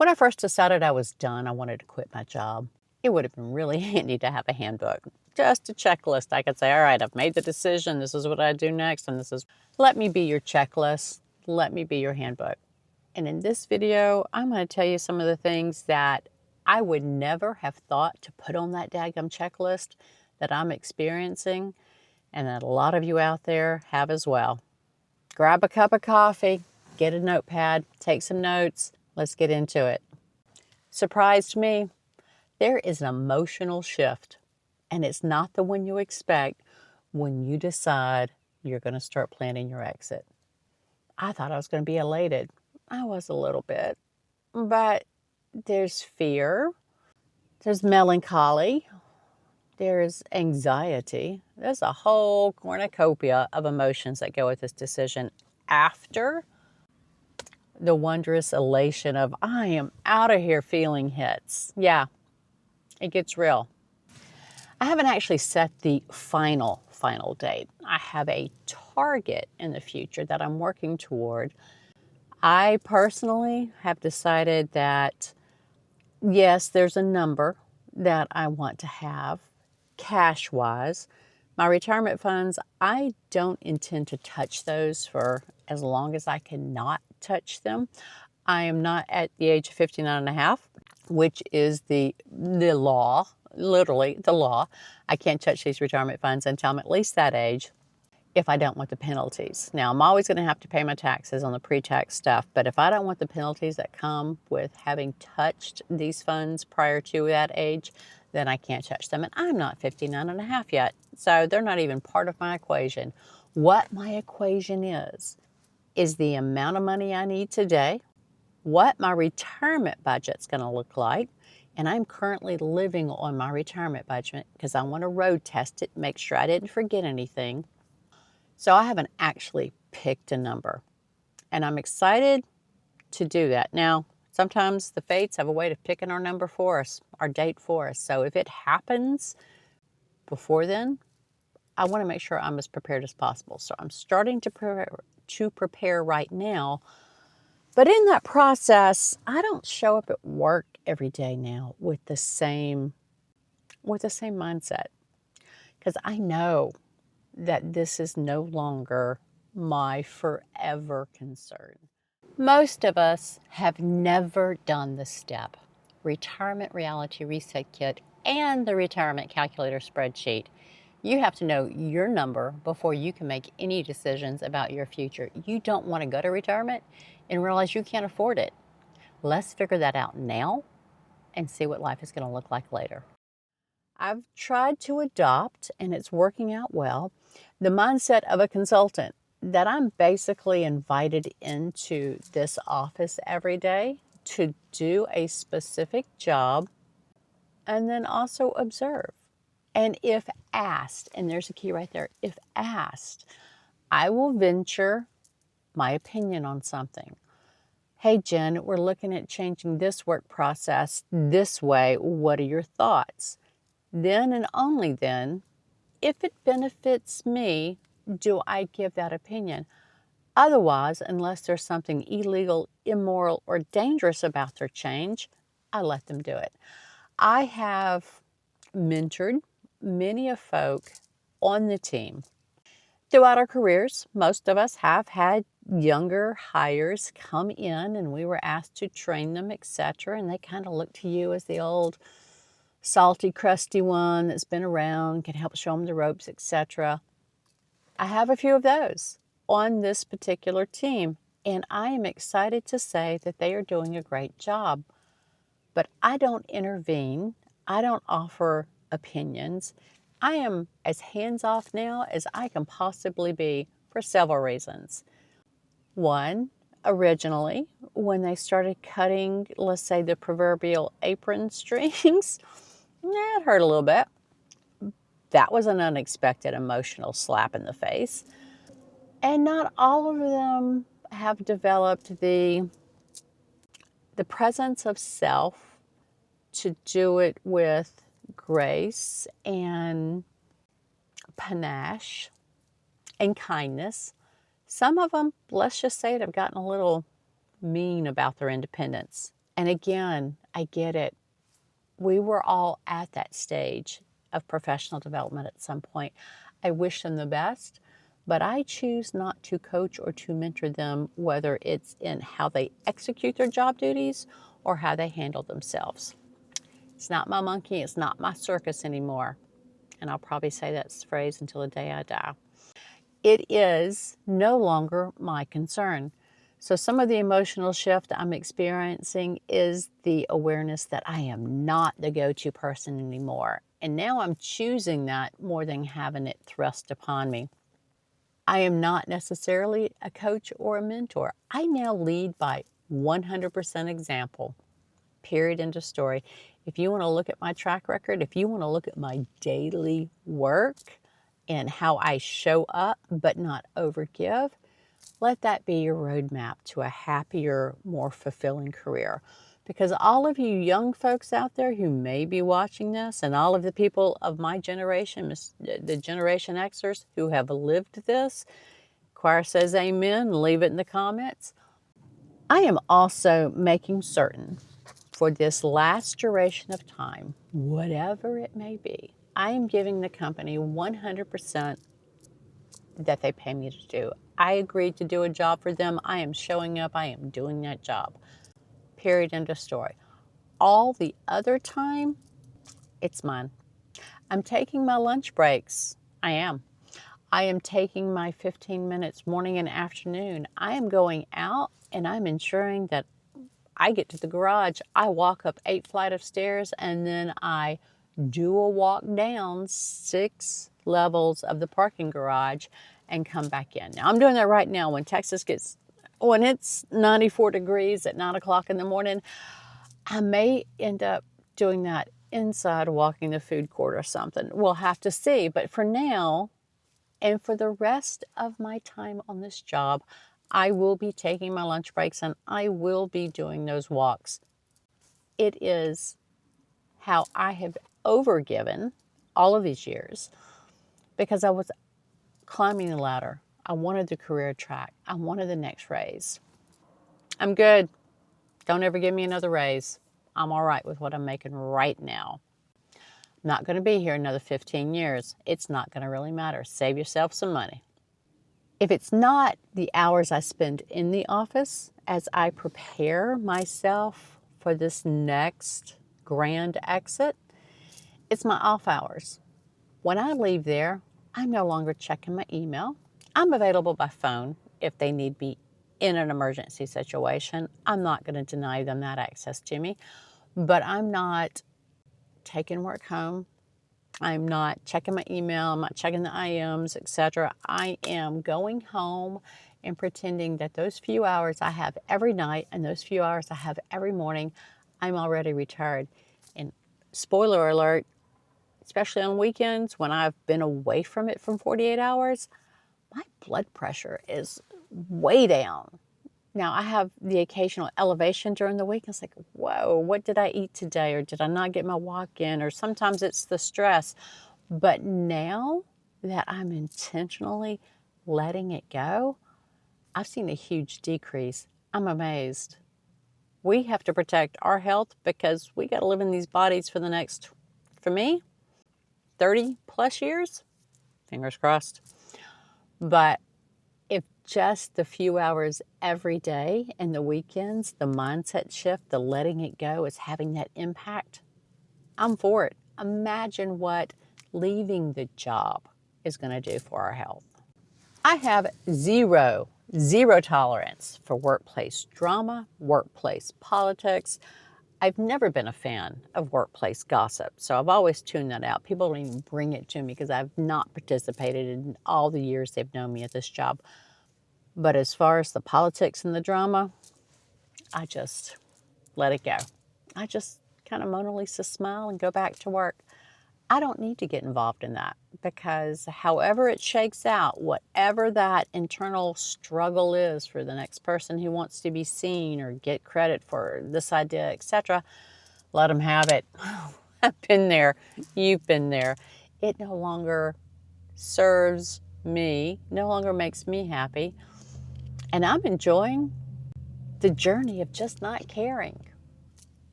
When I first decided I was done, I wanted to quit my job. It would have been really handy to have a handbook, just a checklist. I could say, all right, I've made the decision. This is what I do next. And this is, let me be your checklist. Let me be your handbook. And in this video, I'm going to tell you some of the things that I would never have thought to put on that daggum checklist that I'm experiencing and that a lot of you out there have as well. Grab a cup of coffee, get a notepad, take some notes. Let's get into it. Surprised me. There is an emotional shift, and it's not the one you expect when you decide you're going to start planning your exit. I thought I was going to be elated. I was a little bit, but there's fear, there's melancholy, there's anxiety. There's a whole cornucopia of emotions that go with this decision after the wondrous elation of I am out of here feeling hits. Yeah, it gets real. I haven't actually set the final date. I have a target in the future that I'm working toward. I personally have decided that, yes, there's a number that I want to have cash-wise. My retirement funds, I don't intend to touch those for as long as I cannot touch them. I am not at the age of 59 and a half, which is the law, literally the law. I can't touch these retirement funds until I'm at least that age if I don't want the penalties. Now, I'm always going to have to pay my taxes on the pre-tax stuff, but if I don't want the penalties that come with having touched these funds prior to that age, then I can't touch them. And I'm not 59 and a half yet, so they're not even part of my equation. What my equation is the amount of money I need today, what my retirement budget's going to look like, and I'm currently living on my retirement budget because I want to road test it, make sure I didn't forget anything. So I haven't actually picked a number, and I'm excited to do that. Now, sometimes the fates have a way of picking our number for us, our date for us. So if it happens before then, I want to make sure I'm as prepared as possible. So I'm starting to prepare right now. But in that process, I don't show up at work every day now with the same mindset, because I know that this is no longer my forever concern. Most of us have never done the step, retirement reality reset kit and the retirement calculator spreadsheet. You have to know your number before you can make any decisions about your future. You don't want to go to retirement and realize you can't afford it. Let's figure that out now and see what life is going to look like later. I've tried to adopt, and it's working out well, the mindset of a consultant, that I'm basically invited into this office every day to do a specific job and then also observe. And if asked, and there's a key right there, if asked, I will venture my opinion on something. Hey, Jen, we're looking at changing this work process this way. What are your thoughts? Then and only then, if it benefits me, do I give that opinion. Otherwise, unless there's something illegal, immoral, or dangerous about their change, I let them do it. I have mentored many of folk on the team. Throughout our careers, most of us have had younger hires come in and we were asked to train them, etc. And they kind of look to you as the old salty, crusty one that's been around, can help show them the ropes, etc. I have a few of those on this particular team, and I am excited to say that they are doing a great job. But I don't intervene. I don't offer opinions. I am as hands-off now as I can possibly be for several reasons. One, originally, when they started cutting, let's say, the proverbial apron strings, it hurt a little bit. That was an unexpected emotional slap in the face. And not all of them have developed the presence of self to do it with grace and panache and kindness. Some of them, let's just say it, have gotten a little mean about their independence. And again, I get it. We were all at that stage of professional development at some point. I wish them the best, but I choose not to coach or to mentor them, whether it's in how they execute their job duties or how they handle themselves. It's not my monkey, it's not my circus anymore. And I'll probably say that phrase until the day I die. It is no longer my concern. So some of the emotional shift I'm experiencing is the awareness that I am not the go-to person anymore. And now I'm choosing that more than having it thrust upon me. I am not necessarily a coach or a mentor. I now lead by 100% example. Period. End of story. If you want to look at my track record, if you want to look at my daily work and how I show up but not overgive, let that be your roadmap to a happier, more fulfilling career. Because all of you young folks out there who may be watching this, and all of the people of my generation, the Generation Xers who have lived this, choir says amen, leave it in the comments. I am also making certain for this last duration of time, whatever it may be, I am giving the company 100% that they pay me to do. I agreed to do a job for them. I am showing up. I am doing that job. Period. End of story. All the other time, it's mine. I'm taking my lunch breaks. I am. I am taking my 15 minutes morning and afternoon. I am going out and I'm ensuring that I get to the garage. I walk up 8 flights of stairs and then I do a walk down 6 levels of the parking garage and come back in. Now I'm doing that right now when it's 94 degrees at 9 o'clock in the morning. I may end up doing that inside walking the food court or something. We'll have to see. But for now, and for the rest of my time on this job, I will be taking my lunch breaks and I will be doing those walks. It is how I have overgiven all of these years because I was climbing the ladder. I wanted the career track. I wanted the next raise. I'm good. Don't ever give me another raise. I'm all right with what I'm making right now. I'm not going to be here another 15 years. It's not going to really matter. Save yourself some money. If it's not the hours I spend in the office as I prepare myself for this next grand exit, it's my off hours. When I leave there, I'm no longer checking my email. I'm available by phone if they need me in an emergency situation. I'm not going to deny them that access to me, but I'm not taking work home. I'm not checking my email. I'm not checking the IMs, etc. I am going home and pretending that those few hours I have every night and those few hours I have every morning, I'm already retired. And spoiler alert, especially on weekends when I've been away from it from 48 hours, my blood pressure is way down. Now, I have the occasional elevation during the week. It's like, whoa, what did I eat today? Or did I not get my walk in? Or sometimes it's the stress. But now that I'm intentionally letting it go, I've seen a huge decrease. I'm amazed. We have to protect our health because we got to live in these bodies for the next, for me, 30 plus years. Fingers crossed. But if just the few hours every day and the weekends, the mindset shift, the letting it go is having that impact, I'm for it. Imagine what leaving the job is going to do for our health. I have zero tolerance for workplace drama, workplace politics. I've never been a fan of workplace gossip, so I've always tuned that out. People don't even bring it to me because I've not participated in all the years they've known me at this job. But as far as the politics and the drama, I just let it go. I just kind of Mona Lisa smile and go back to work. I don't need to get involved in that because however it shakes out, whatever that internal struggle is for the next person who wants to be seen or get credit for this idea, etc., let them have it. I've been there. You've been there. It no longer serves me, no longer makes me happy. And I'm enjoying the journey of just not caring.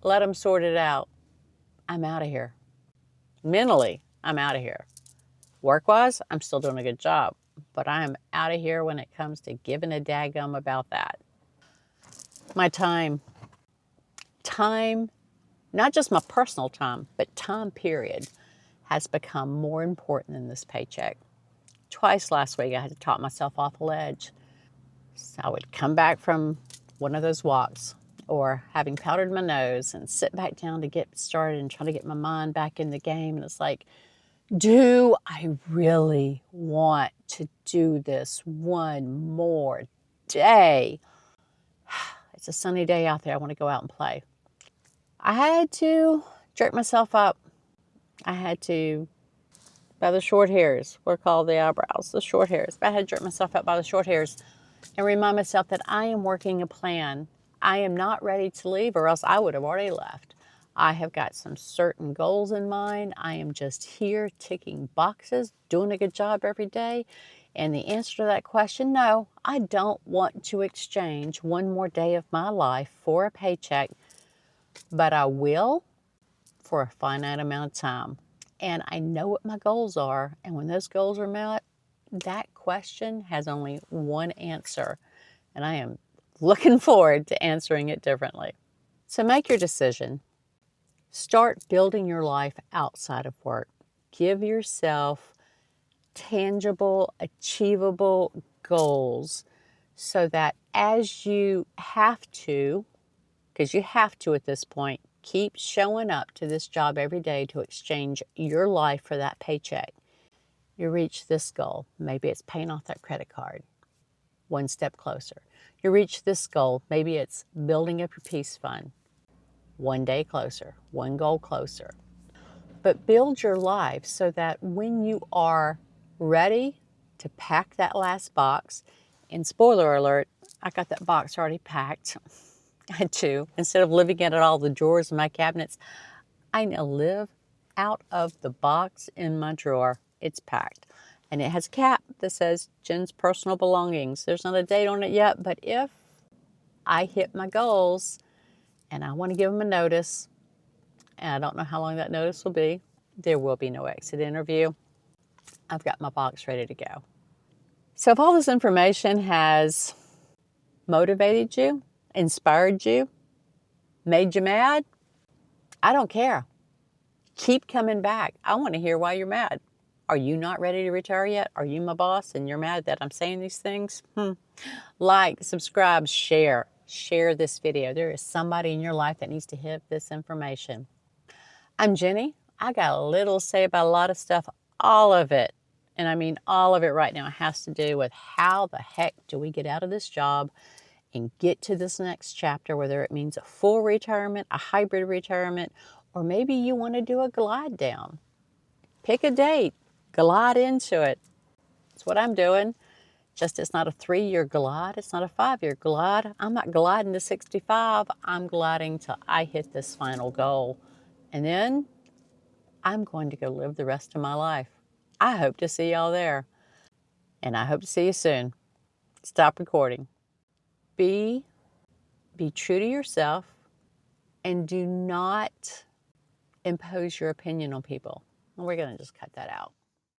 Let them sort it out. I'm out of here. Mentally, I'm out of here. Work-wise, I'm still doing a good job, but I am out of here when it comes to giving a daggum about that. My time, not just my personal time, but time period, has become more important than this paycheck. Twice last week, I had to talk myself off a ledge. So I would come back from one of those walks or having powdered my nose and sit back down to get started and try to get my mind back in the game. And it's like, do I really want to do this one more day? It's a sunny day out there. I want to go out and play. I had to jerk myself up. I had to, by the short hairs, we're called the eyebrows, the short hairs. I had to jerk myself up by the short hairs and remind myself that I am working a plan. I am not ready to leave, or else I would have already left. I have got some certain goals in mind. I am just here ticking boxes, doing a good job every day. And the answer to that question, no, I don't want to exchange one more day of my life for a paycheck, but I will for a finite amount of time. And I know what my goals are. And when those goals are met, that question has only one answer. And I am looking forward to answering it differently. So make your decision. Start building your life outside of work. Give yourself tangible, achievable goals so that as you have to, because you have to at this point, keep showing up to this job every day to exchange your life for that paycheck. You reach this goal. Maybe it's paying off that credit card. One step closer. You reach this goal. Maybe it's building up your peace fund. One day closer, one goal closer. But build your life so that when you are ready to pack that last box, and spoiler alert, I got that box already packed. I had to. Instead of living in all the drawers in my cabinets, I now live out of the box in my drawer. It's packed. And it has a cap that says Jen's personal belongings. There's not a date on it yet, but if I hit my goals and I want to give them a notice, and I don't know how long that notice will be, there will be no exit interview. I've got my box ready to go. So if all this information has motivated you, inspired you, made you mad, I don't care. Keep coming back. I want to hear why you're mad. Are you not ready to retire yet? Are you my boss and you're mad that I'm saying these things? Like, subscribe, share. Share this video. There is somebody in your life that needs to hear this information. I'm Jenny. I got a little to say about a lot of stuff. All of it, and I mean all of it right now, has to do with how the heck do we get out of this job and get to this next chapter, whether it means a full retirement, a hybrid retirement, or maybe you want to do a glide down. Pick a date, glide into it. That's what I'm doing. Just it's not a 3-year glide. It's not a 5-year glide. I'm not gliding to 65. I'm gliding till I hit this final goal. And then I'm going to go live the rest of my life. I hope to see y'all there. And I hope to see you soon. Stop recording. Be true to yourself and do not impose your opinion on people. We're going to just cut that out.